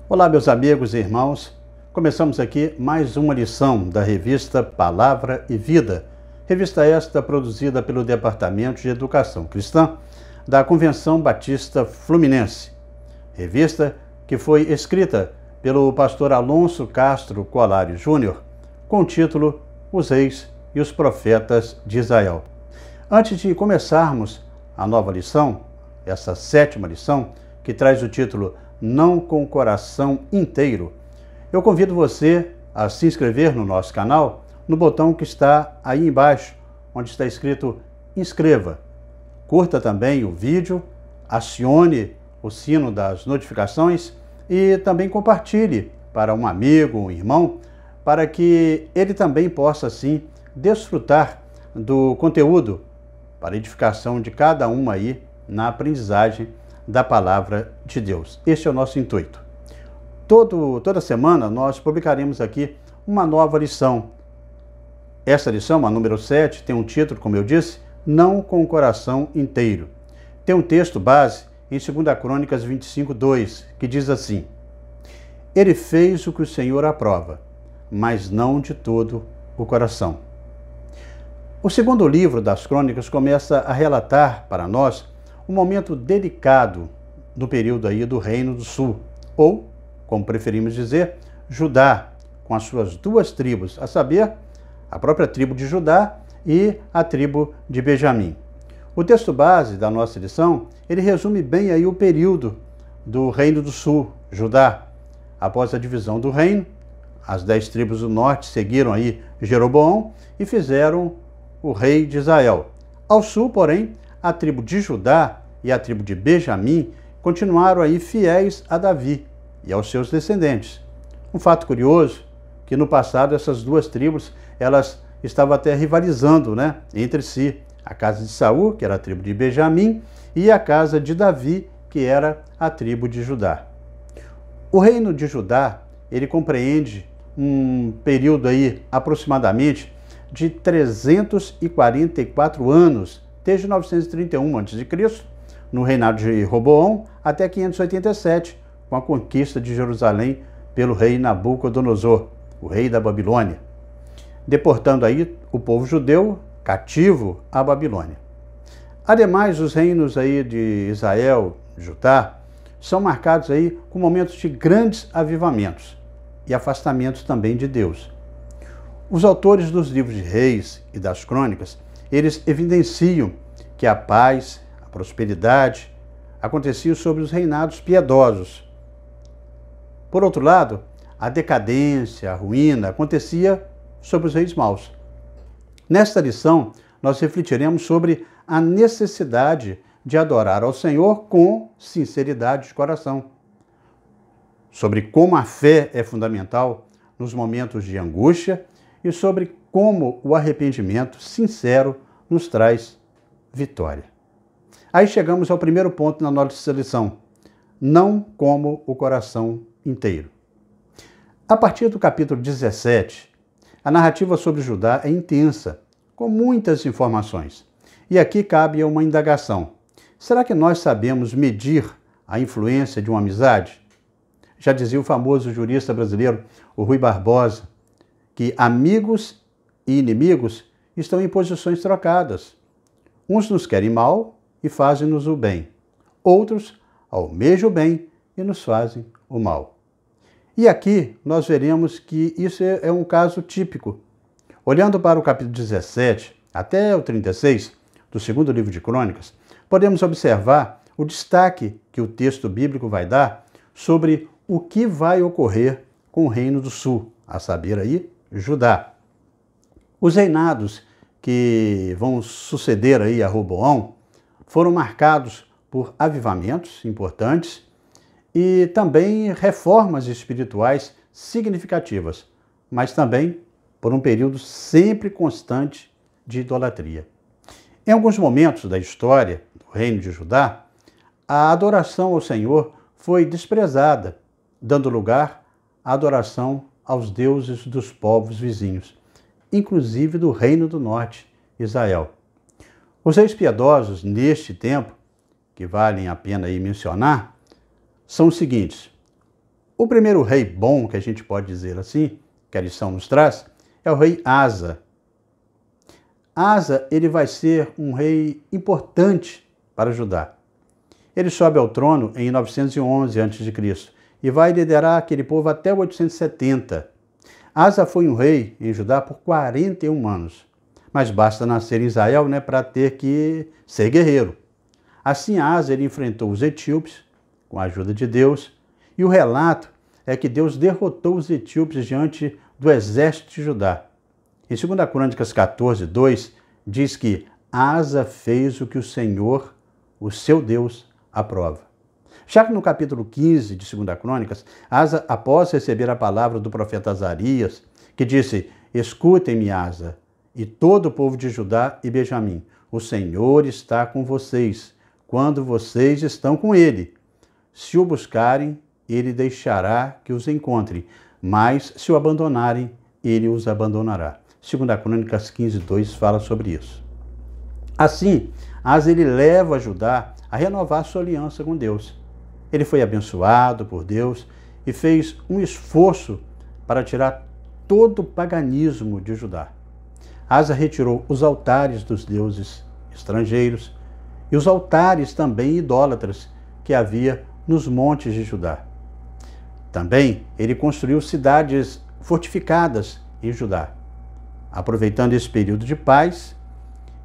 Olá, meus amigos e irmãos. Começamos aqui mais uma lição da revista Palavra e Vida. Revista esta produzida pelo Departamento de Educação Cristã da Convenção Batista Fluminense. Revista que foi escrita pelo pastor Alonso Castro Coalari Júnior, com o título Os Reis e os Profetas de Israel. Antes de começarmos a nova lição, essa 7ª lição, que traz o título Não com o Coração Inteiro, eu convido você a se inscrever no nosso canal no botão que está aí embaixo, onde está escrito Inscreva. Curta também o vídeo, acione o sino das notificações e também compartilhe para um amigo, um irmão, para que ele também possa, assim, desfrutar do conteúdo para edificação de cada um aí na aprendizagem da Palavra de Deus. Este é o nosso intuito. Toda semana nós publicaremos aqui uma nova lição. Essa lição, a número 7, tem um título, como eu disse, Não com o Coração Inteiro. Tem um texto base em 2 Crônicas 25:2, que diz assim: Ele fez o que o Senhor aprova, mas não de todo o coração. O segundo livro das Crônicas começa a relatar para nós um momento delicado no período aí do Reino do Sul, ou, como preferimos dizer, Judá, com as suas duas tribos, a saber, a própria tribo de Judá e a tribo de Benjamim. O texto base da nossa lição, ele resume bem aí o período do Reino do Sul, Judá. Após a divisão do reino, as 10 tribos do norte seguiram aí Jeroboão e fizeram o rei de Israel. Ao sul, porém, a tribo de Judá e a tribo de Benjamim continuaram aí fiéis a Davi e aos seus descendentes. Um fato curioso, que no passado essas duas tribos, elas estavam até rivalizando, entre si. A casa de Saul, que era a tribo de Benjamim, e a casa de Davi, que era a tribo de Judá. O reino de Judá, ele compreende um período aí aproximadamente de 344 anos, desde 931 a.C., no reinado de Roboão, até 587, com a conquista de Jerusalém pelo rei Nabucodonosor, o rei da Babilônia, deportando aí o povo judeu cativo à Babilônia. Ademais, os reinos aí de Israel, Judá, são marcados aí com momentos de grandes avivamentos e afastamentos também de Deus. Os autores dos livros de Reis e das Crônicas, eles evidenciam que a paz, a prosperidade aconteciam sobre os reinados piedosos. Por outro lado, a decadência, a ruína acontecia sobre os reis maus. Nesta lição, nós refletiremos sobre a necessidade de adorar ao Senhor com sinceridade de coração, sobre como a fé é fundamental nos momentos de angústia e sobre como o arrependimento sincero nos traz vitória. Aí chegamos ao primeiro ponto na nossa lição: não como o coração inteiro. A partir do capítulo 17, a narrativa sobre Judá é intensa, com muitas informações. E aqui cabe uma indagação: será que nós sabemos medir a influência de uma amizade? Já dizia o famoso jurista brasileiro, o Rui Barbosa, que amigos e inimigos estão em posições trocadas. Uns nos querem mal e fazem-nos o bem. Outros almejam o bem e nos fazem o mal. E aqui nós veremos que isso é um caso típico. Olhando para o capítulo 17 até o 36 do segundo livro de Crônicas, podemos observar o destaque que o texto bíblico vai dar sobre o que vai ocorrer com o Reino do Sul, a saber aí, Judá. Os reinados que vão suceder aí a Roboão foram marcados por avivamentos importantes e também reformas espirituais significativas, mas também por um período sempre constante de idolatria. Em alguns momentos da história do reino de Judá, a adoração ao Senhor foi desprezada, dando lugar à adoração aos deuses dos povos vizinhos, inclusive do reino do norte, Israel. Os reis piedosos neste tempo, que valem a pena aí mencionar, são os seguintes: O primeiro rei bom, que a gente pode dizer assim, que a lição nos traz, é o rei Asa. Asa, ele vai ser um rei importante para Judá. Ele sobe ao trono em 911 a.C. e vai liderar aquele povo até 870. Asa foi um rei em Judá por 41 anos. Mas basta nascer em Israel, para ter que ser guerreiro. Assim, Asa ele enfrentou os etíopes, com a ajuda de Deus, e o relato é que Deus derrotou os etíopes diante do exército de Judá. Em 2 Crônicas 14, 2, diz que Asa fez o que o Senhor, o seu Deus, aprova. Já que no capítulo 15 de 2 Crônicas, Asa, após receber a palavra do profeta Azarias, que disse: escutem-me, Asa, e todo o povo de Judá e Benjamim, o Senhor está com vocês, quando vocês estão com ele. Se o buscarem, ele deixará que os encontrem, mas se o abandonarem, ele os abandonará. 2 Crônicas 15, 2 fala sobre isso. Assim, Asa ele leva Judá a renovar sua aliança com Deus. Ele foi abençoado por Deus e fez um esforço para tirar todo o paganismo de Judá. Asa retirou os altares dos deuses estrangeiros e os altares também idólatras que havia nos montes de Judá. Também ele construiu cidades fortificadas em Judá, aproveitando esse período de paz,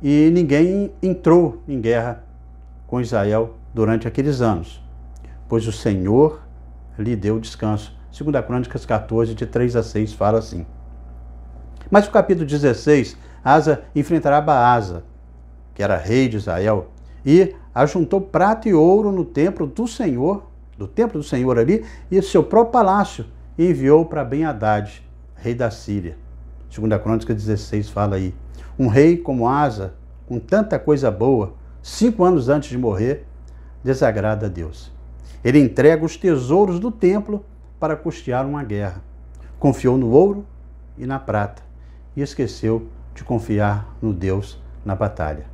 e ninguém entrou em guerra com Israel durante aqueles anos, pois o Senhor lhe deu descanso. 2 Crônicas 14, de 3 a 6, fala assim. Mas no capítulo 16, Asa enfrentará Baasa, que era rei de Israel, e ajuntou prata e ouro no templo do Senhor ali, e seu próprio palácio, e enviou para Ben-Hadad, rei da Síria. 2 Crônicas 16 fala aí. Um rei como Asa, com tanta coisa boa, 5 anos antes de morrer, desagrada a Deus. Ele entrega os tesouros do templo para custear uma guerra. Confiou no ouro e na prata e esqueceu de confiar no Deus na batalha.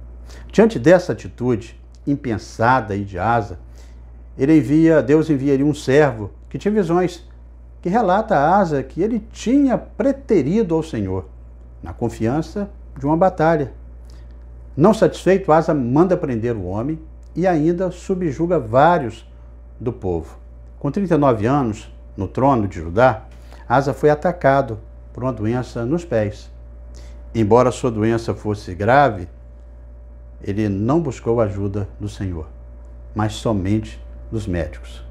Diante dessa atitude impensada aí de Asa, Deus enviaria um servo que tinha visões, que relata a Asa que ele tinha preterido ao Senhor, na confiança de uma batalha. Não satisfeito, Asa manda prender o homem e ainda subjuga vários do povo. Com 39 anos, no trono de Judá, Asa foi atacado por uma doença nos pés. Embora sua doença fosse grave, ele não buscou a ajuda do Senhor, mas somente dos médicos.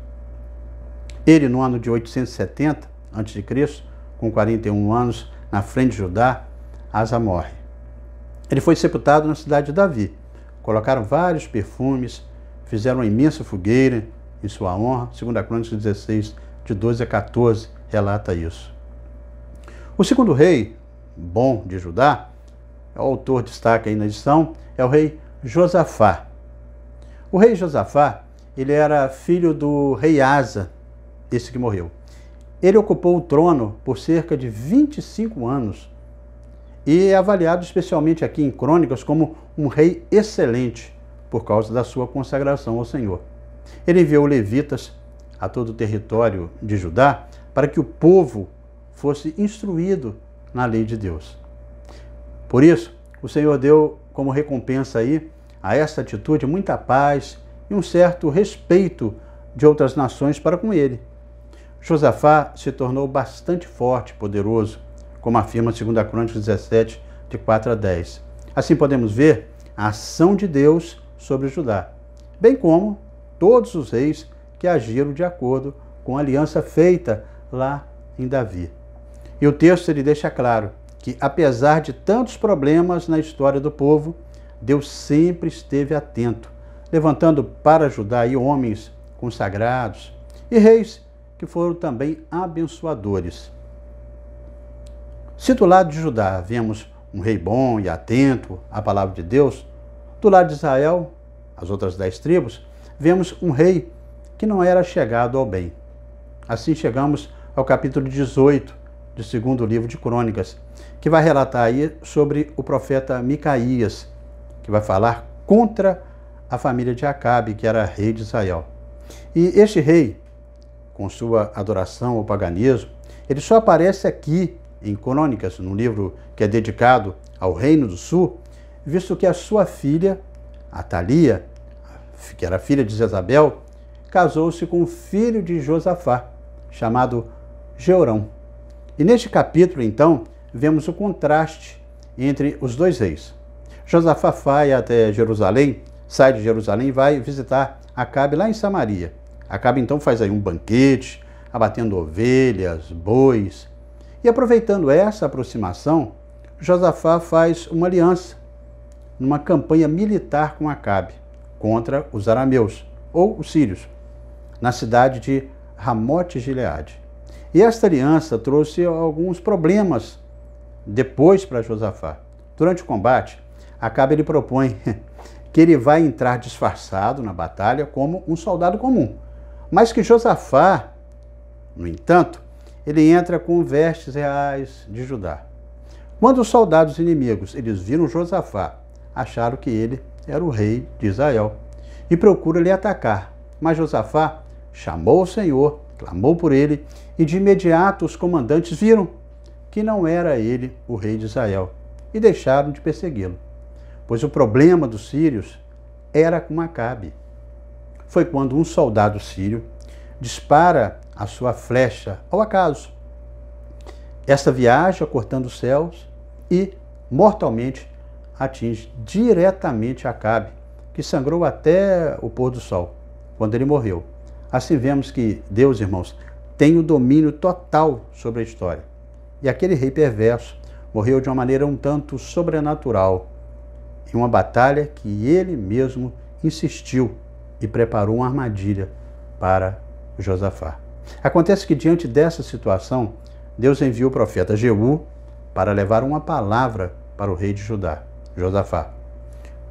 Ele, no ano de 870 a.C., com 41 anos, na frente de Judá, Asa morre. Ele foi sepultado na cidade de Davi. Colocaram vários perfumes, fizeram uma imensa fogueira em sua honra. 2 Crônicas 16, de 12 a 14, relata isso. O segundo rei bom de Judá, o autor destaca aí na edição, é o rei Josafá. O rei Josafá, ele era filho do rei Asa, esse que morreu. Ele ocupou o trono por cerca de 25 anos e é avaliado especialmente aqui em Crônicas como um rei excelente por causa da sua consagração ao Senhor. Ele enviou levitas a todo o território de Judá para que o povo fosse instruído na lei de Deus. Por isso, o Senhor deu como recompensa aí a essa atitude muita paz e um certo respeito de outras nações para com ele. Josafá se tornou bastante forte e poderoso, como afirma 2 Crônicas 17, de 4 a 10. Assim podemos ver a ação de Deus sobre Judá, bem como todos os reis que agiram de acordo com a aliança feita lá em Davi. E o texto ele deixa claro que, apesar de tantos problemas na história do povo, Deus sempre esteve atento, levantando para Judá aí homens consagrados e reis que foram também abençoadores. Se do lado de Judá vemos um rei bom e atento à palavra de Deus, do lado de Israel, as outras 10 tribos, vemos um rei que não era chegado ao bem. Assim chegamos ao capítulo 18 do segundo livro de Crônicas, que vai relatar aí sobre o profeta Micaías, que vai falar contra a família de Acabe, que era rei de Israel. E este rei, com sua adoração ao paganismo, ele só aparece aqui em Crônicas, num livro que é dedicado ao Reino do Sul, visto que a sua filha, Atalia, que era filha de Jezabel, casou-se com o filho de Josafá, chamado Jeorão. E neste capítulo, então, vemos o contraste entre os dois reis. Josafá vai até Jerusalém, sai de Jerusalém e vai visitar Acabe lá em Samaria. Acabe então faz aí um banquete, abatendo ovelhas, bois. E aproveitando essa aproximação, Josafá faz uma aliança numa campanha militar com Acabe contra os arameus, ou os sírios, na cidade de Ramote-Gileade. E esta aliança trouxe alguns problemas depois para Josafá. Durante o combate, Acabe ele propõe que ele vai entrar disfarçado na batalha como um soldado comum, mas que Josafá, no entanto, ele entra com vestes reais de Judá. Quando os soldados inimigos eles viram Josafá, acharam que ele era o rei de Israel e procuram lhe atacar. Mas Josafá chamou o Senhor, clamou por ele, e de imediato os comandantes viram que não era ele o rei de Israel e deixaram de persegui-lo, pois o problema dos sírios era com Acabe. Foi quando um soldado sírio dispara a sua flecha ao acaso. Esta viaja cortando os céus e mortalmente atinge diretamente Acabe, que sangrou até o pôr do sol, quando ele morreu. Assim vemos que Deus, irmãos, tem o domínio total sobre a história. E aquele rei perverso morreu de uma maneira um tanto sobrenatural, em uma batalha que ele mesmo insistiu e preparou uma armadilha para Josafá. Acontece que diante dessa situação, Deus enviou o profeta Jeú para levar uma palavra para o rei de Judá, Josafá.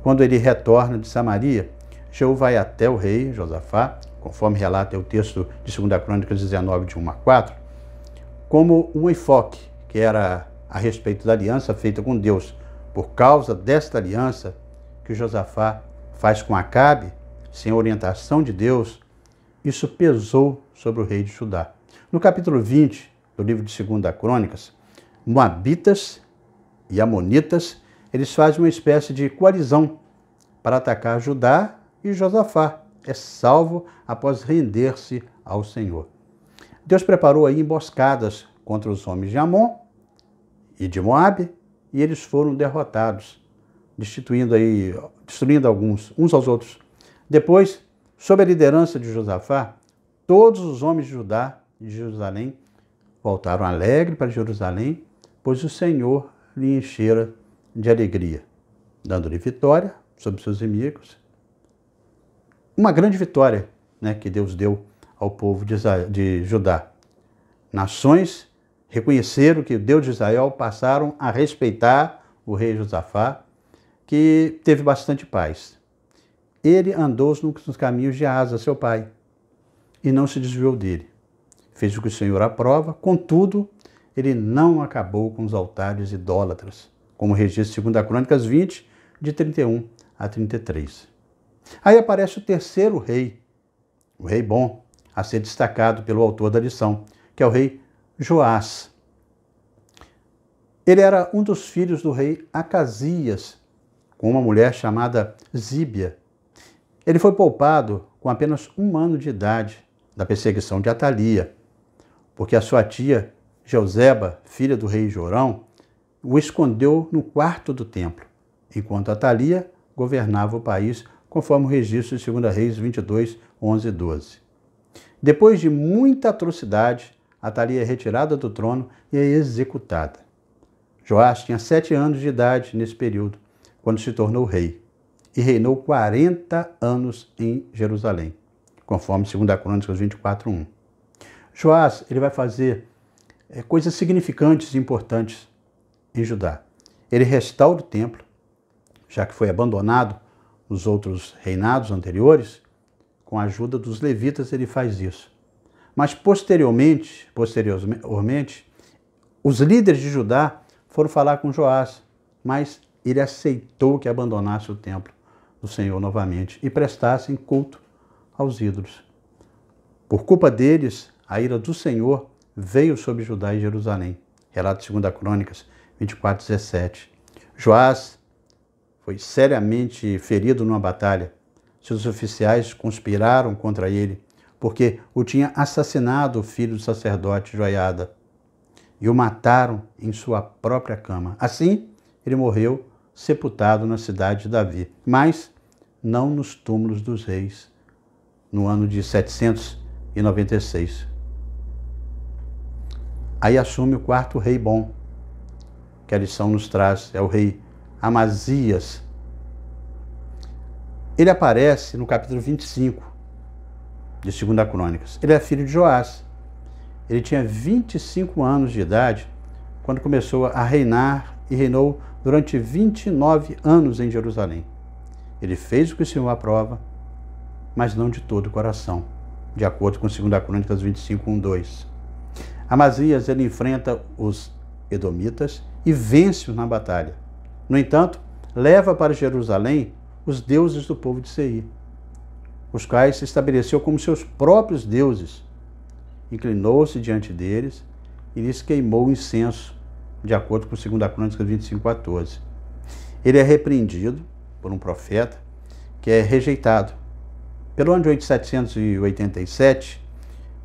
Quando ele retorna de Samaria, Jeú vai até o rei Josafá, conforme relata o texto de 2 Crônicas 19, de 1 a 4, como um enfoque, que era a respeito da aliança feita com Deus. Por causa desta aliança que Josafá faz com Acabe, sem orientação de Deus, isso pesou sobre o rei de Judá. No capítulo 20 do livro de 2 Crônicas, Moabitas e Amonitas, eles fazem uma espécie de coalizão para atacar Judá, e Josafá é salvo após render-se ao Senhor. Deus preparou aí emboscadas contra os homens de Amon e de Moabe, e eles foram derrotados, destruindo alguns, uns aos outros. Depois, sob a liderança de Josafá, todos os homens de Judá e de Jerusalém voltaram alegres para Jerusalém, pois o Senhor lhe enchera de alegria, dando-lhe vitória sobre seus inimigos. Uma grande vitória, né, que Deus deu ao povo de Judá. Nações reconheceram que o Deus de Israel, passaram a respeitar o rei Josafá, que teve bastante paz. Ele andou nos caminhos de Asa, seu pai, e não se desviou dele. Fez o que o Senhor aprova, contudo, ele não acabou com os altares idólatras, como registra 2 Crônicas 20, de 31 a 33. Aí aparece o terceiro rei, o rei bom, a ser destacado pelo autor da lição, que é o rei Joás. Ele era um dos filhos do rei Acasias, com uma mulher chamada Zíbia. Ele foi poupado com apenas 1 ano de idade da perseguição de Atalia, porque a sua tia, Jeuzeba, filha do rei Jorão, o escondeu no quarto do templo, enquanto Atalia governava o país, conforme o registro de 2 Reis 22, 11 e 12. Depois de muita atrocidade, Atalia é retirada do trono e é executada. Joás tinha 7 anos de idade nesse período, quando se tornou rei, e reinou 40 anos em Jerusalém, conforme 2 Crônicas 24, 1. Joás ele vai fazer coisas significantes e importantes em Judá. Ele restaura o templo, já que foi abandonado nos outros reinados anteriores. Com a ajuda dos levitas ele faz isso. Mas posteriormente, os líderes de Judá foram falar com Joás, mas ele aceitou que abandonasse o templo do Senhor novamente e prestassem culto aos ídolos. Por culpa deles, a ira do Senhor veio sobre Judá e Jerusalém. Relato de 2 Crônicas 24:17. Joás foi seriamente ferido numa batalha. Seus oficiais conspiraram contra ele, porque o tinha assassinado o filho do sacerdote Joiada, e o mataram em sua própria cama. Assim, ele morreu sepultado na cidade de Davi, mas não nos túmulos dos reis, no ano de 796. Aí assume o quarto rei bom, que a lição nos traz, é o rei Amazias. Ele aparece no capítulo 25 de 2 Crônicas. Ele é filho de Joás. Ele tinha 25 anos de idade quando começou a reinar e reinou durante 29 anos em Jerusalém. Ele fez o que o Senhor aprova, mas não de todo o coração, de acordo com 2 Crônicas 25:1-2. Amazias, ele enfrenta os edomitas e vence-os na batalha. No entanto, leva para Jerusalém os deuses do povo de Seir, os quais se estabeleceu como seus próprios deuses. Inclinou-se diante deles e lhes queimou incenso, de acordo com 2 Crônicas 25:14. Ele é repreendido por um profeta, que é rejeitado. Pelo ano de 787,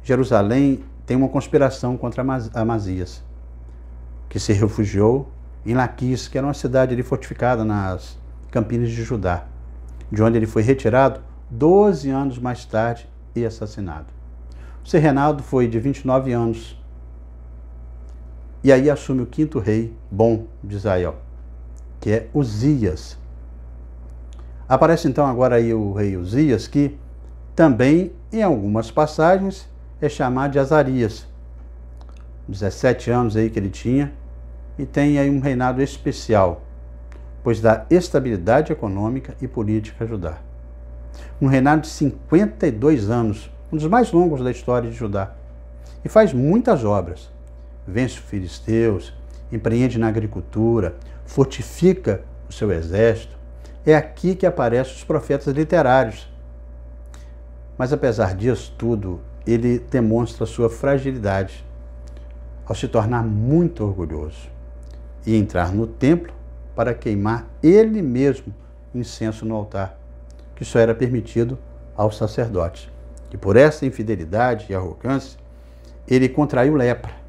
Jerusalém tem uma conspiração contra Amazias, que se refugiou em Laquis, que era uma cidade ali fortificada nas campinas de Judá, de onde ele foi retirado 12 anos mais tarde e assassinado. O seu reinado foi de 29 anos. E aí assume o quinto rei bom de Israel, que é Uzias. Aparece então agora aí o rei Uzias, que também, em algumas passagens, é chamado de Azarias. 17 anos aí que ele tinha, e tem aí um reinado especial, pois dá estabilidade econômica e política a Judá. Um reinado de 52 anos, um dos mais longos da história de Judá, e faz muitas obras. Vence os filisteus, empreende na agricultura, fortifica o seu exército. É aqui que aparecem os profetas literários. Mas apesar disso tudo, ele demonstra sua fragilidade ao se tornar muito orgulhoso e entrar no templo para queimar ele mesmo incenso no altar, que só era permitido aos sacerdotes. E por essa infidelidade e arrogância, ele contraiu lepra.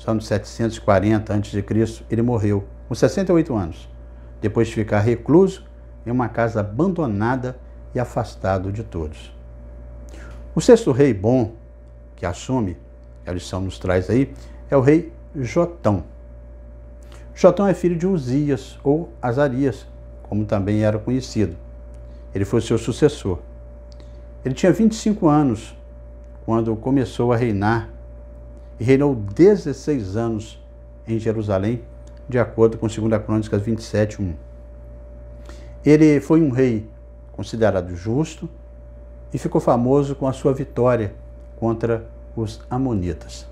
No ano 740 a.C., ele morreu com 68 anos, depois de ficar recluso em uma casa abandonada e afastado de todos. O sexto rei bom que assume, que a lição nos traz aí, é o rei Jotão. Jotão é filho de Uzias, ou Azarias, como também era conhecido. Ele foi seu sucessor. Ele tinha 25 anos quando começou a reinar e reinou 16 anos em Jerusalém, de acordo com 2 Crônicas 27:1. Ele foi um rei considerado justo e ficou famoso com a sua vitória contra os amonitas.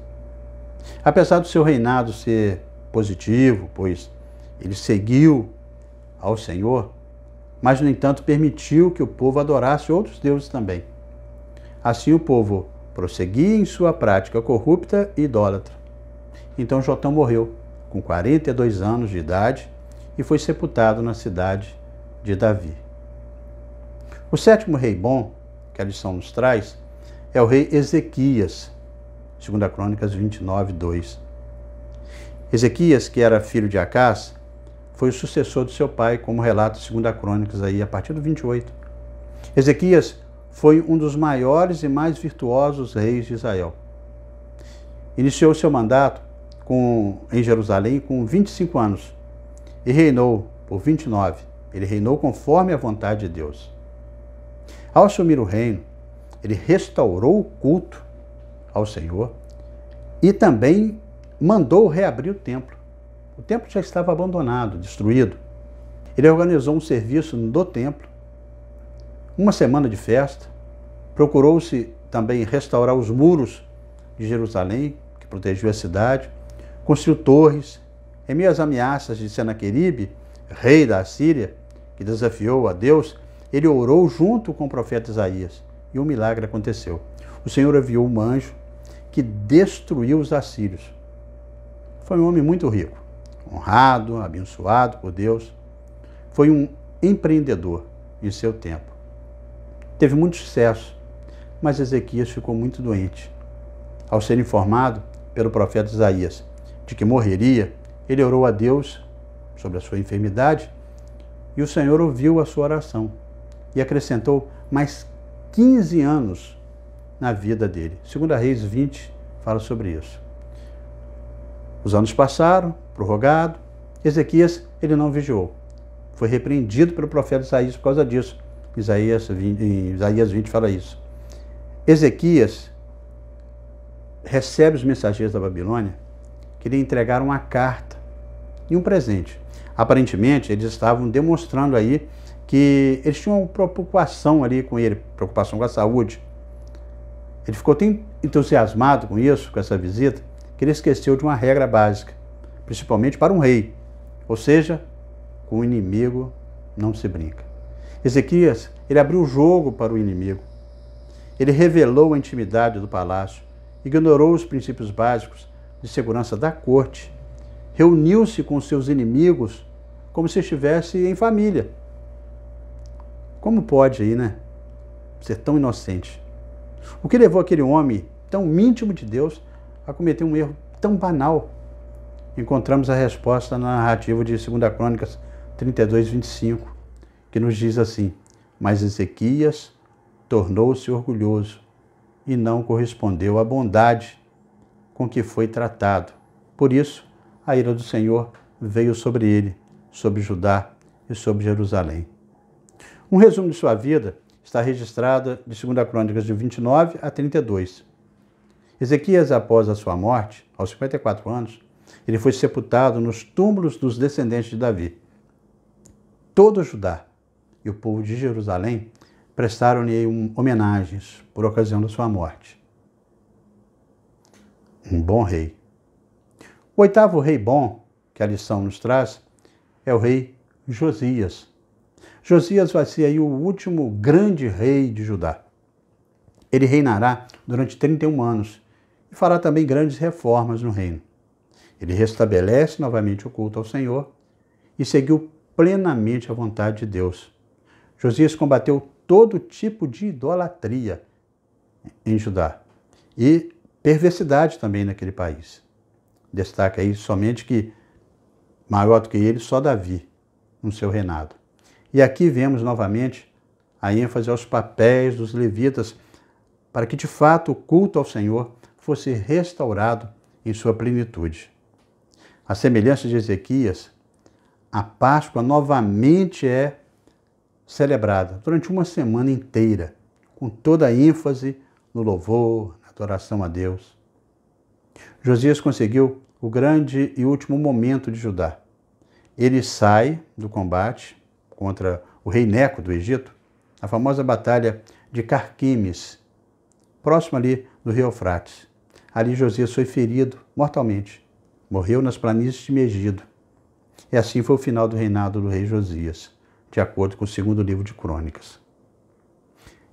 Apesar do seu reinado ser positivo, pois ele seguiu ao Senhor, mas, no entanto, permitiu que o povo adorasse outros deuses também. Assim, o povo prosseguia em sua prática corrupta e idólatra. Então, Jotão morreu com 42 anos de idade e foi sepultado na cidade de Davi. O sétimo rei bom, que a lição nos traz, é o rei Ezequias, 2 Crônicas 29:2. Ezequias, que era filho de Acás, foi o sucessor do seu pai, como relata 2 Crônicas aí, a partir do 28. Ezequias foi um dos maiores e mais virtuosos reis de Israel. Iniciou seu mandato em Jerusalém com 25 anos e reinou por 29. Ele reinou conforme a vontade de Deus. Ao assumir o reino, ele restaurou o culto ao Senhor e também mandou reabrir o templo. O templo já estava abandonado, destruído. Ele organizou um serviço do templo, uma semana de festa. Procurou-se também restaurar os muros de Jerusalém, que protegiam a cidade. Construiu torres. Em meio às ameaças de Senaqueribe, rei da Assíria, que desafiou a Deus, ele orou junto com o profeta Isaías e um milagre aconteceu. O Senhor enviou um anjo que destruiu os assírios. Foi um homem muito rico, honrado, abençoado por Deus. Foi um empreendedor em seu tempo. Teve muito sucesso, mas Ezequias ficou muito doente. Ao ser informado pelo profeta Isaías de que morreria, ele orou a Deus sobre a sua enfermidade e o Senhor ouviu a sua oração e acrescentou mais 15 anos na vida dele. 2 Reis 20 fala sobre isso. Os anos passaram, prorrogado. Ezequias, ele não vigiou. Foi repreendido pelo profeta Isaías por causa disso. Isaías 20 fala isso. Ezequias recebe os mensageiros da Babilônia que lhe entregaram uma carta e um presente. Aparentemente, eles estavam demonstrando aí que eles tinham uma preocupação ali com ele, preocupação com a saúde. Ele ficou tão entusiasmado com isso, com essa visita, que ele esqueceu de uma regra básica, principalmente para um rei. Ou seja, com o inimigo não se brinca. Ezequias, ele abriu o jogo para o inimigo. Ele revelou a intimidade do palácio, ignorou os princípios básicos de segurança da corte, reuniu-se com seus inimigos como se estivesse em família. Como pode aí, né? Ser tão inocente? O que levou aquele homem tão íntimo de Deus a cometer um erro tão banal? Encontramos a resposta na narrativa de 2 Crônicas 32, 25, que nos diz assim: mas Ezequias tornou-se orgulhoso e não correspondeu à bondade com que foi tratado. Por isso, a ira do Senhor veio sobre ele, sobre Judá e sobre Jerusalém. Um resumo de sua vida está registrado de 2 Crônicas de 29 a 32. Ezequias, após a sua morte, aos 54 anos, ele foi sepultado nos túmulos dos descendentes de Davi. Todo Judá e o povo de Jerusalém prestaram-lhe homenagens por ocasião da sua morte. Um bom rei. O oitavo rei bom, que a lição nos traz, é o rei Josias. Josias vai ser aí o último grande rei de Judá. Ele reinará durante 31 anos e fará também grandes reformas no reino. Ele restabelece novamente o culto ao Senhor e seguiu plenamente a vontade de Deus. Josias combateu todo tipo de idolatria em Judá e perversidade também naquele país. Destaca aí somente que maior do que ele, só Davi, no seu reinado. E aqui vemos novamente a ênfase aos papéis dos levitas para que de fato o culto ao Senhor fosse restaurado em sua plenitude. A semelhança de Ezequias, a Páscoa novamente é celebrada durante uma semana inteira, com toda a ênfase no louvor, na adoração a Deus. Josias conseguiu o grande e último momento de Judá. Ele sai do combate contra o rei Neco do Egito, a famosa batalha de Carquemes, próximo ali do rio Eufrates. Ali Josias foi ferido mortalmente, morreu nas planícies de Megido. E assim foi o final do reinado do rei Josias, de acordo com o segundo livro de Crônicas.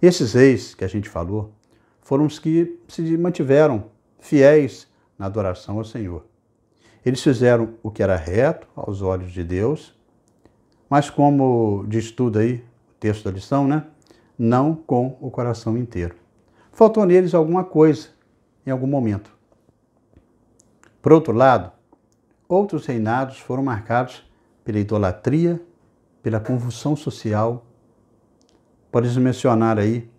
Esses reis que a gente falou foram os que se mantiveram fiéis na adoração ao Senhor. Eles fizeram o que era reto aos olhos de Deus, mas como diz tudo aí, o texto da lição, né? Não com o coração inteiro. Faltou neles alguma coisa em algum momento. Por outro lado, outros reinados foram marcados pela idolatria, pela convulsão social. Podemos mencionar aí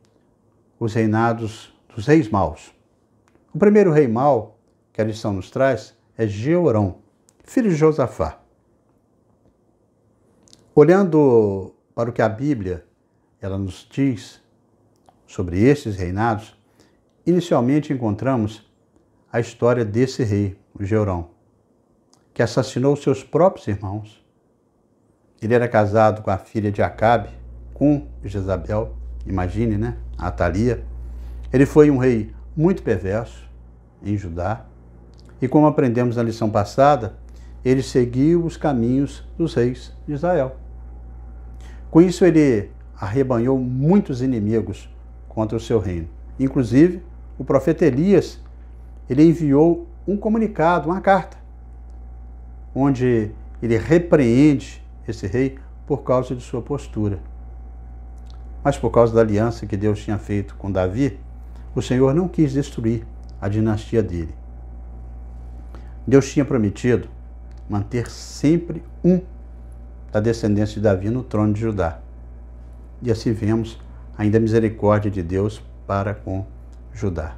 os reinados dos reis maus. O primeiro rei mau que a lição nos traz é Jeorão, filho de Josafá. Olhando para o que a Bíblia ela nos diz sobre esses reinados, inicialmente encontramos a história desse rei, o Jeorão, que assassinou seus próprios irmãos. Ele era casado com a filha de Acabe, com Jezabel, imagine, né? A Atalia. Ele foi um rei muito perverso em Judá. E como aprendemos na lição passada, ele seguiu os caminhos dos reis de Israel. Com isso, ele arrebanhou muitos inimigos contra o seu reino. Inclusive, o profeta Elias ele enviou um comunicado, uma carta, onde ele repreende esse rei por causa de sua postura. Mas por causa da aliança que Deus tinha feito com Davi, o Senhor não quis destruir a dinastia dele. Deus tinha prometido manter sempre um da descendência de Davi no trono de Judá. E assim vemos ainda a misericórdia de Deus para com Judá.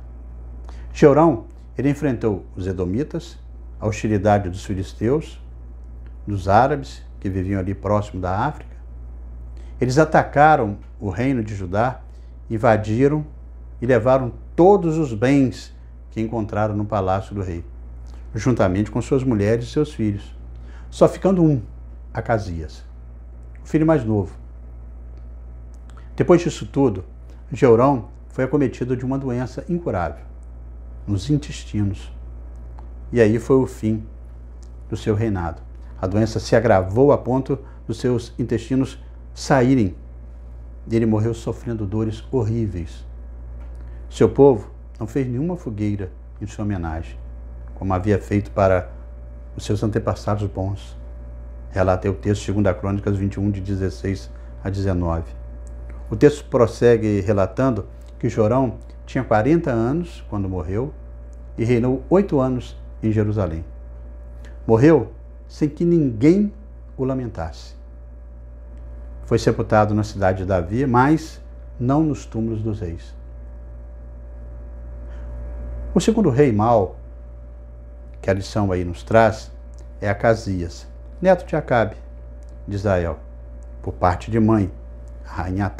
Jeorão, ele enfrentou os edomitas, a hostilidade dos filisteus, dos árabes que viviam ali próximo da África. Eles atacaram o reino de Judá, invadiram e levaram todos os bens que encontraram no palácio do rei, juntamente com suas mulheres e seus filhos, só ficando um, Acasias, o filho mais novo. Depois disso tudo, Jeorão foi acometido de uma doença incurável nos intestinos. E aí foi o fim do seu reinado. A doença se agravou a ponto dos seus intestinos saírem. E ele morreu sofrendo dores horríveis. Seu povo não fez nenhuma fogueira em sua homenagem, como havia feito para os seus antepassados bons. Relata o texto 2 Crônicas 21, de 16 a 19. O texto prossegue relatando que Jeorão tinha 40 anos quando morreu e reinou 8 anos em Jerusalém. Morreu sem que ninguém o lamentasse. Foi sepultado na cidade de Davi, mas não nos túmulos dos reis. O segundo rei mau, que a lição aí nos traz, é Acasias, neto de Acabe, de Israel, por parte de mãe, a rainha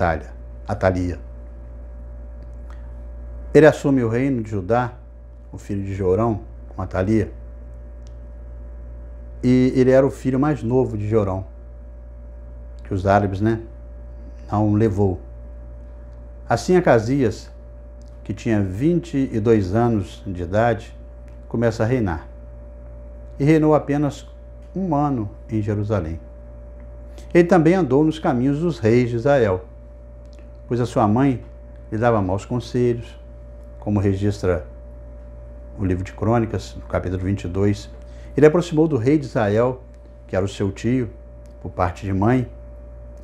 Atalia. Ele assume o reino de Judá, o filho de Jeorão, com Atalia, e ele era o filho mais novo de Jeorão, que os árabes, não levou. Assim, Acasias, que tinha 22 anos de idade, começa a reinar. E reinou apenas 1 ano em Jerusalém. Ele também andou nos caminhos dos reis de Israel, pois a sua mãe lhe dava maus conselhos, como registra o livro de Crônicas, no capítulo 22. Ele aproximou do rei de Israel, que era o seu tio, por parte de mãe,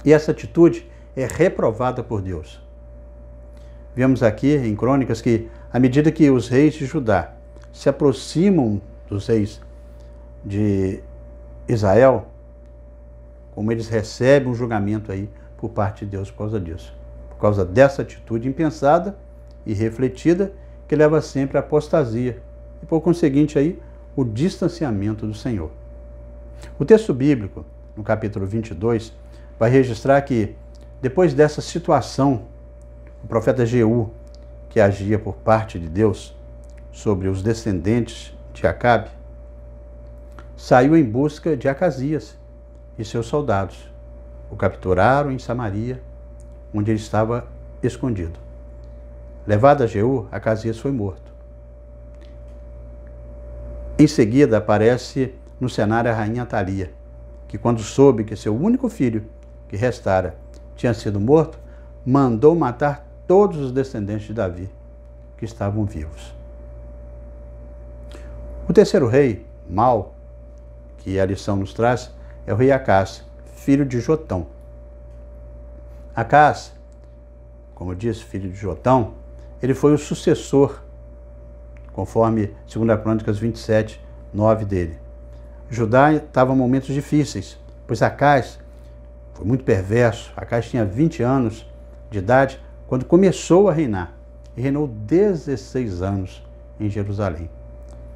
e essa atitude é reprovada por Deus. Vemos aqui em Crônicas que, à medida que os reis de Judá se aproximam dos reis de Israel, como eles recebem um julgamento aí por parte de Deus por causa disso. Por causa dessa atitude impensada e refletida que leva sempre à apostasia e, por conseguinte, aí, o distanciamento do Senhor. O texto bíblico, no capítulo 22, vai registrar que, depois dessa situação, o profeta Jeú, que agia por parte de Deus sobre os descendentes de Acabe, saiu em busca de Acasias e seus soldados. O capturaram em Samaria, onde ele estava escondido. Levado a Jeú, Acasias foi morto. Em seguida, aparece no cenário a rainha Atalia, que, quando soube que seu único filho, que restara, tinha sido morto, mandou matar todos os descendentes de Davi que estavam vivos. O terceiro rei, mau, que a lição nos traz, é o rei Acás, filho de Jotão. Acás, como eu disse, filho de Jotão, ele foi o sucessor, conforme 2 Crônicas 27, 9 dele. Judá estava em momentos difíceis, pois Acás foi muito perverso. Acás tinha 20 anos de idade quando começou a reinar, e reinou 16 anos em Jerusalém.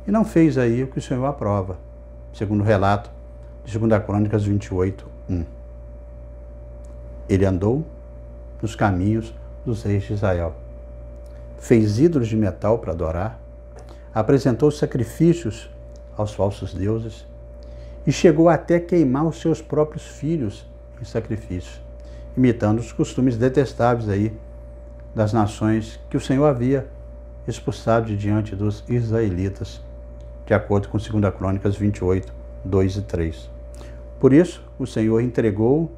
E não fez aí o que o Senhor aprova, segundo o relato de 2 Crônicas 28, 1. Ele andou nos caminhos dos reis de Israel, fez ídolos de metal para adorar, apresentou sacrifícios aos falsos deuses e chegou até queimar os seus próprios filhos em sacrifício, imitando os costumes detestáveis aí das nações que o Senhor havia expulsado de diante dos israelitas, de acordo com 2 Crônicas 28, 2 e 3. Por isso, o Senhor entregou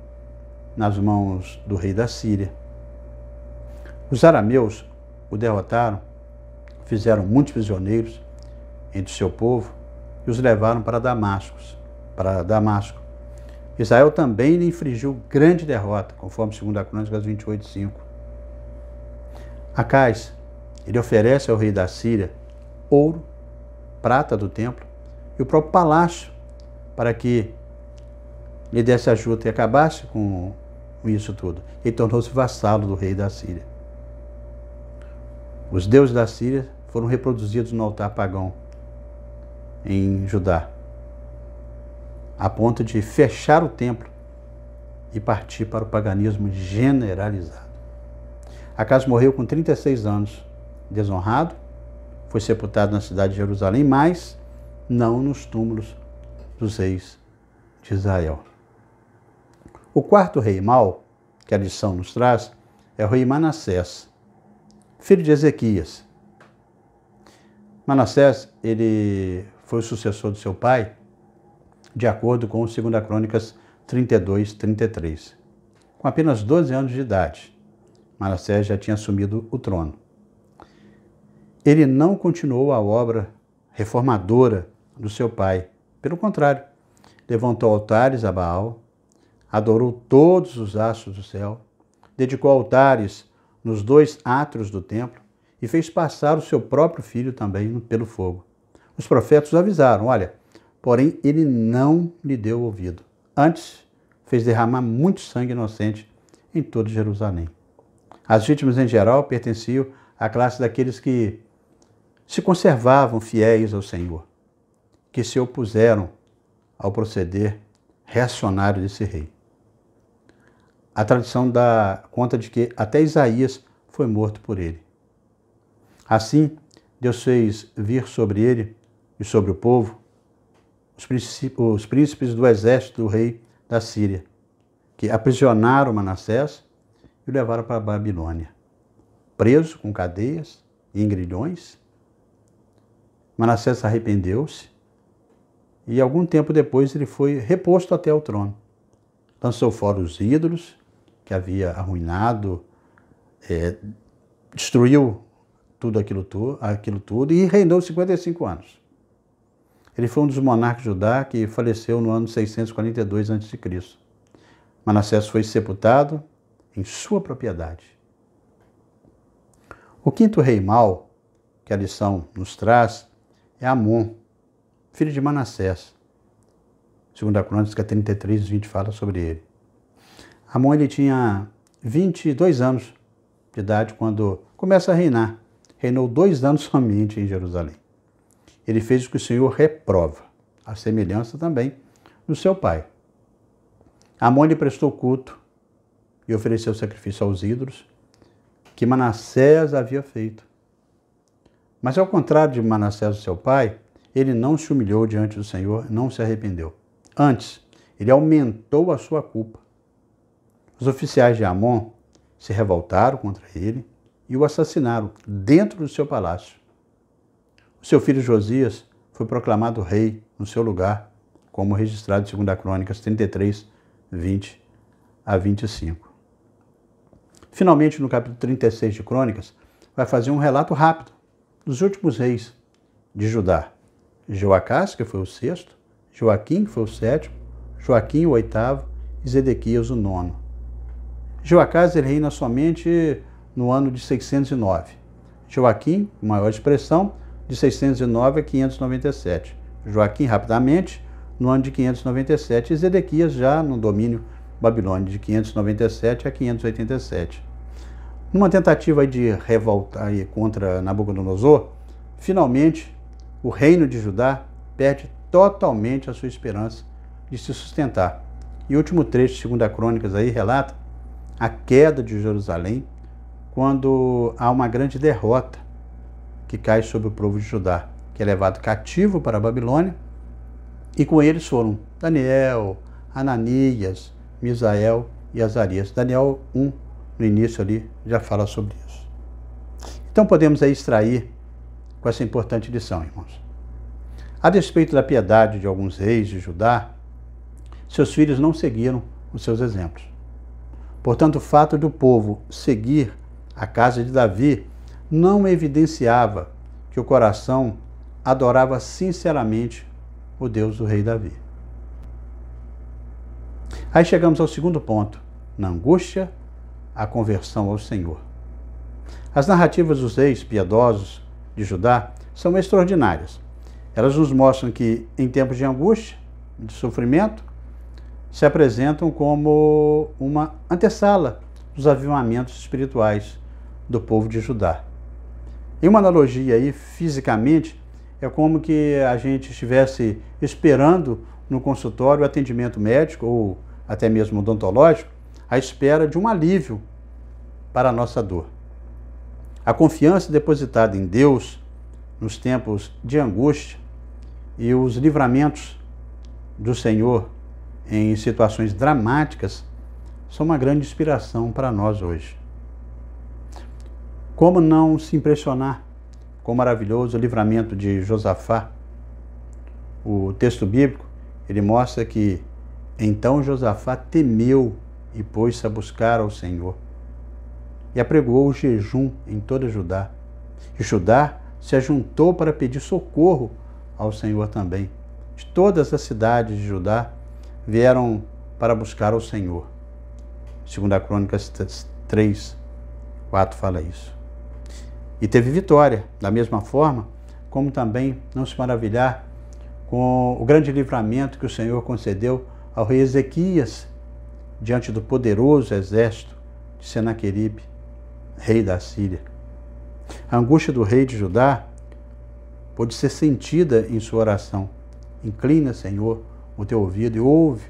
nas mãos do rei da Síria. Os arameus o derrotaram, fizeram muitos prisioneiros entre o seu povo e os levaram para Damasco. Israel também lhe infligiu grande derrota, conforme 2 Crônicas 28:5. Acais, ele oferece ao rei da Síria ouro, prata do templo e o próprio palácio para que lhe desse ajuda e acabasse com isso tudo. Ele tornou-se vassalo do rei da Síria. Os deuses da Síria foram reproduzidos no altar pagão em Judá, a ponto de fechar o templo e partir para o paganismo generalizado. Acais morreu com 36 anos, desonrado, foi sepultado na cidade de Jerusalém, mas não nos túmulos dos reis de Israel. O quarto rei mau, que a lição nos traz, é o rei Manassés, filho de Ezequias. Manassés, ele foi o sucessor do seu pai, de acordo com 2 Crônicas 32:33. Com apenas 12 anos de idade, Manassés já tinha assumido o trono. Ele não continuou a obra reformadora do seu pai. Pelo contrário, levantou altares a Baal, adorou todos os astros do céu, dedicou altares nos 2 átrios do templo e fez passar o seu próprio filho também pelo fogo. Os profetas o avisaram, olha, porém ele não lhe deu ouvido. Antes, fez derramar muito sangue inocente em toda Jerusalém. As vítimas em geral pertenciam à classe daqueles que se conservavam fiéis ao Senhor, que se opuseram ao proceder reacionário desse rei. A tradição dá conta de que até Isaías foi morto por ele. Assim, Deus fez vir sobre ele e sobre o povo os príncipes do exército do rei da Síria, que aprisionaram Manassés e o levaram para a Babilônia. Preso com cadeias e em grilhões, Manassés arrependeu-se e algum tempo depois ele foi reposto até ao trono. Lançou fora os ídolos que havia arruinado, destruiu tudo aquilo tudo e reinou 55 anos. Ele foi um dos monarcas de Judá que faleceu no ano 642 a.C. Manassés foi sepultado em sua propriedade. O quinto rei mau, que a lição nos traz, é Amon, filho de Manassés. 2 Crônicas 33:20 fala sobre ele. Amon ele tinha 22 anos de idade quando começa a reinar. Reinou 2 anos somente em Jerusalém. Ele fez o que o Senhor reprova, a semelhança também do seu pai. Amon lhe prestou culto e ofereceu sacrifício aos ídolos que Manassés havia feito. Mas ao contrário de Manassés, seu pai, ele não se humilhou diante do Senhor, não se arrependeu. Antes, ele aumentou a sua culpa. Os oficiais de Amon se revoltaram contra ele e o assassinaram dentro do seu palácio. O seu filho Josias foi proclamado rei no seu lugar, como registrado em 2 Crônicas 33:20 a 25. Finalmente, no capítulo 36 de Crônicas, vai fazer um relato rápido dos últimos reis de Judá. Joacás, que foi o 6º, Joaquim, que foi o 7º, Joaquim, o 8º, e Zedequias, o 9º. Joacás ele reina somente no ano de 609. Joaquim, com maior expressão, de 609 a 597. Joaquim, rapidamente, no ano de 597. E Zedequias, já no domínio babilônio, de 597 a 587. Numa tentativa de revoltar contra Nabucodonosor, finalmente, o reino de Judá perde totalmente a sua esperança de se sustentar. E o último trecho de 2 Crônicas aí relata a queda de Jerusalém quando há uma grande derrota que cai sobre o povo de Judá, que é levado cativo para a Babilônia, e com eles foram Daniel, Ananias, Misael e Azarias. Daniel 1, no início ali, já fala sobre isso. Então podemos aí extrair com essa importante lição, irmãos. A despeito da piedade de alguns reis de Judá, seus filhos não seguiram os seus exemplos. Portanto, o fato do povo seguir a casa de Davi não evidenciava que o coração adorava sinceramente o Deus do rei Davi. Aí chegamos ao segundo ponto, na angústia, a conversão ao Senhor. As narrativas dos reis piedosos de Judá são extraordinárias. Elas nos mostram que, em tempos de angústia, de sofrimento, se apresentam como uma antessala dos avivamentos espirituais do povo de Judá. Em uma analogia aí, fisicamente, é como que a gente estivesse esperando no consultório o atendimento médico ou até mesmo odontológico, à espera de um alívio para a nossa dor. A confiança depositada em Deus nos tempos de angústia e os livramentos do Senhor em situações dramáticas são uma grande inspiração para nós hoje. Como não se impressionar com o maravilhoso livramento de Josafá? O texto bíblico, ele mostra que então Josafá temeu e pôs-se a buscar ao Senhor. E apregoou o jejum em toda Judá. E Judá se ajuntou para pedir socorro ao Senhor também. De todas as cidades de Judá vieram para buscar ao Senhor. 2 Crônicas 3, 4 fala isso. E teve vitória, da mesma forma, como também não se maravilhar com o grande livramento que o Senhor concedeu ao rei Ezequias, diante do poderoso exército de Senaqueribe, rei da Síria. A angústia do rei de Judá pôde ser sentida em sua oração. Inclina, Senhor, o teu ouvido e ouve.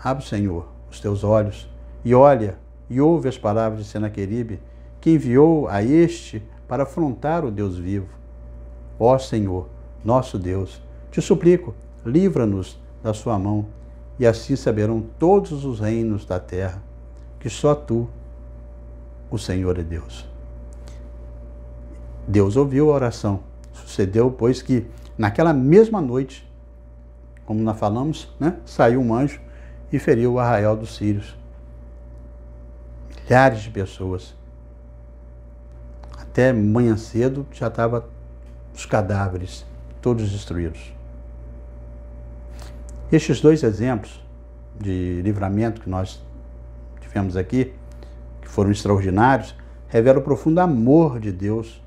Abre, Senhor, os teus olhos e olha e ouve as palavras de Senaqueribe, que enviou a este para afrontar o Deus vivo. Ó Senhor, nosso Deus, te suplico, livra-nos da sua mão, e assim saberão todos os reinos da terra que só tu, o Senhor, é Deus. Deus ouviu a oração. Sucedeu, pois, que naquela mesma noite, como nós falamos, saiu um anjo e feriu o arraial dos sírios. Milhares de pessoas. Até manhã cedo já estavam os cadáveres, todos destruídos. Estes dois exemplos de livramento que nós tivemos aqui, que foram extraordinários, revelam o profundo amor de Deus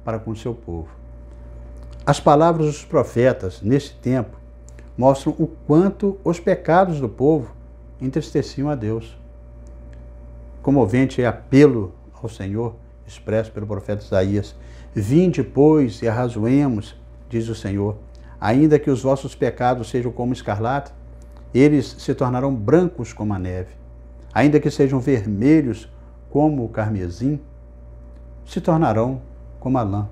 para com o seu povo. As palavras dos profetas, nesse tempo, mostram o quanto os pecados do povo entristeciam a Deus. Comovente é apelo ao Senhor, expresso pelo profeta Isaías. Vinde, pois, e arrazoemos, diz o Senhor. Ainda que os vossos pecados sejam como escarlate, eles se tornarão brancos como a neve. Ainda que sejam vermelhos como o carmesim, se tornarão como a lã.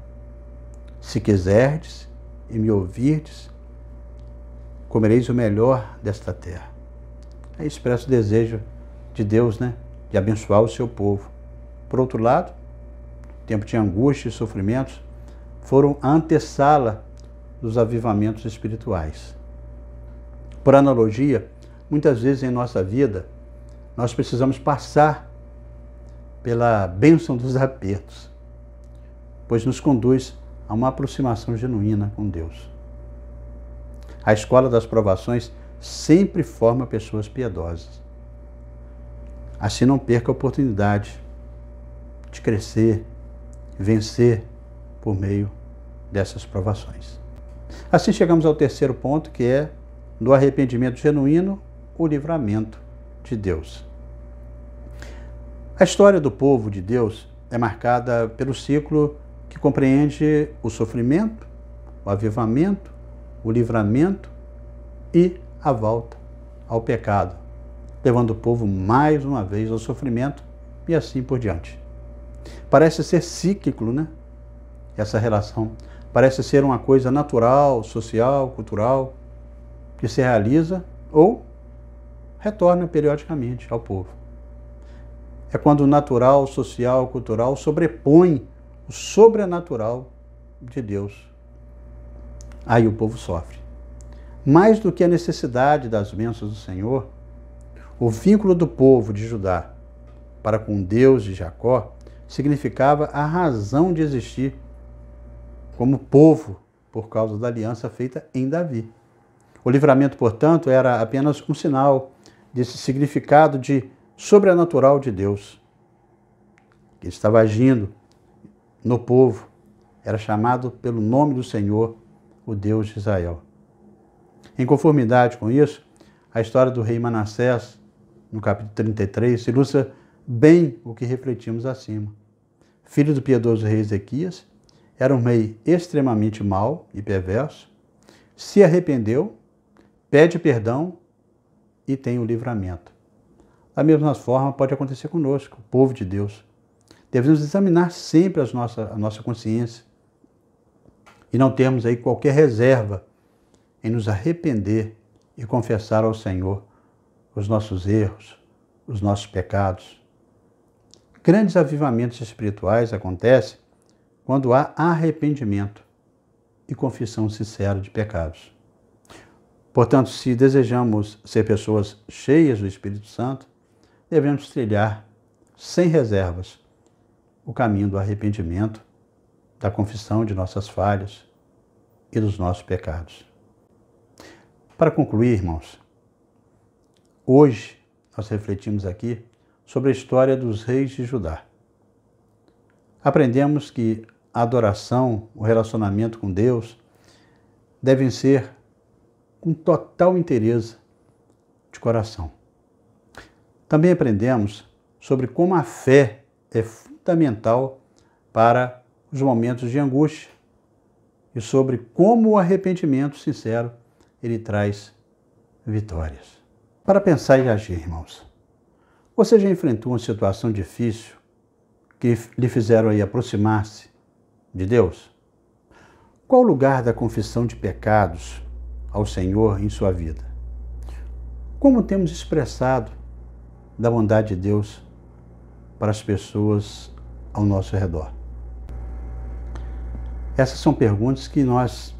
Se quiserdes e me ouvirdes, comereis o melhor desta terra. Aí expressa o desejo de Deus, de abençoar o seu povo. Por outro lado, tempo de angústia e sofrimentos foram a antessala dos avivamentos espirituais. Por analogia, muitas vezes em nossa vida, nós precisamos passar pela bênção dos apertos, pois nos conduz a uma aproximação genuína com Deus. A escola das provações sempre forma pessoas piedosas. Assim não perca a oportunidade de crescer, vencer por meio dessas provações. Assim chegamos ao terceiro ponto, que é, do arrependimento genuíno, o livramento de Deus. A história do povo de Deus é marcada pelo ciclo que compreende o sofrimento, o avivamento, o livramento e a volta ao pecado, levando o povo mais uma vez ao sofrimento e assim por diante. Parece ser cíclico, essa relação. Parece ser uma coisa natural, social, cultural, que se realiza ou retorna periodicamente ao povo. É quando o natural, social, cultural sobrepõe o sobrenatural de Deus. Aí o povo sofre. Mais do que a necessidade das bênçãos do Senhor, o vínculo do povo de Judá para com Deus de Jacó significava a razão de existir como povo por causa da aliança feita em Davi. O livramento, portanto, era apenas um sinal desse significado de sobrenatural de Deus, que estava agindo no povo. Era chamado pelo nome do Senhor, o Deus de Israel. Em conformidade com isso, a história do rei Manassés, no capítulo 33, ilustra bem o que refletimos acima. Filho do piedoso rei Ezequias, era um rei extremamente mau e perverso, se arrependeu, pede perdão e tem o livramento. Da mesma forma, pode acontecer conosco, o povo de Deus. Devemos examinar sempre a nossa consciência e não termos aí qualquer reserva em nos arrepender e confessar ao Senhor os nossos erros, os nossos pecados. Grandes avivamentos espirituais acontecem quando há arrependimento e confissão sincera de pecados. Portanto, se desejamos ser pessoas cheias do Espírito Santo, devemos trilhar sem reservas o caminho do arrependimento, da confissão de nossas falhas e dos nossos pecados. Para concluir, irmãos, hoje nós refletimos aqui sobre a história dos reis de Judá. Aprendemos que a adoração, o relacionamento com Deus devem ser com total inteireza de coração. Também aprendemos sobre como a fé é fundamental para os momentos de angústia e sobre como o arrependimento sincero ele traz vitórias. Para pensar e agir, irmãos, você já enfrentou uma situação difícil que lhe fizeram aí aproximar-se de Deus? Qual o lugar da confissão de pecados ao Senhor em sua vida? Como temos expressado da bondade de Deus para as pessoas ao nosso redor? Essas são perguntas que nós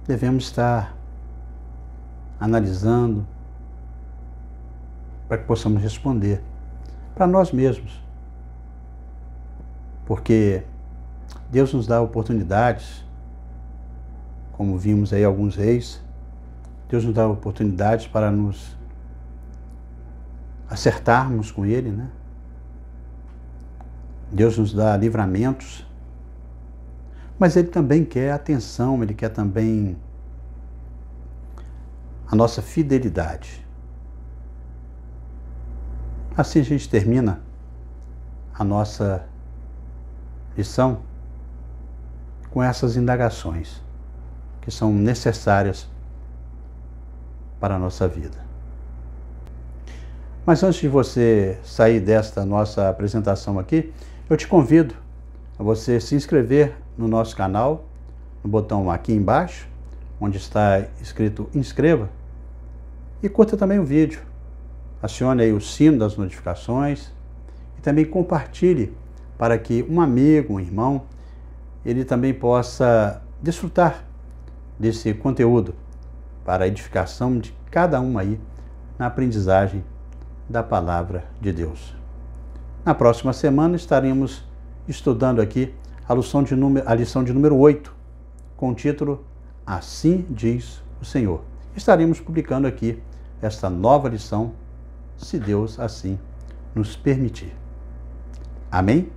devemos estar analisando para que possamos responder para nós mesmos. Porque Deus nos dá oportunidades, como vimos aí alguns reis, Deus nos dá oportunidades para nos acertarmos com Ele, né? Deus nos dá livramentos, mas Ele também quer atenção, Ele quer também a nossa fidelidade. Assim a gente termina a nossa lição com essas indagações que são necessárias para a nossa vida. Mas antes de você sair desta nossa apresentação aqui, eu te convido a você se inscrever no nosso canal, no botão aqui embaixo, onde está escrito inscreva, e curta também o vídeo. Acione aí o sino das notificações e também compartilhe para que um amigo, um irmão, ele também possa desfrutar desse conteúdo para a edificação de cada um aí na aprendizagem da Palavra de Deus. Na próxima semana estaremos estudando aqui a lição de número 8, com o título Assim diz o Senhor. Estaremos publicando aqui esta nova lição, se Deus assim nos permitir. Amém?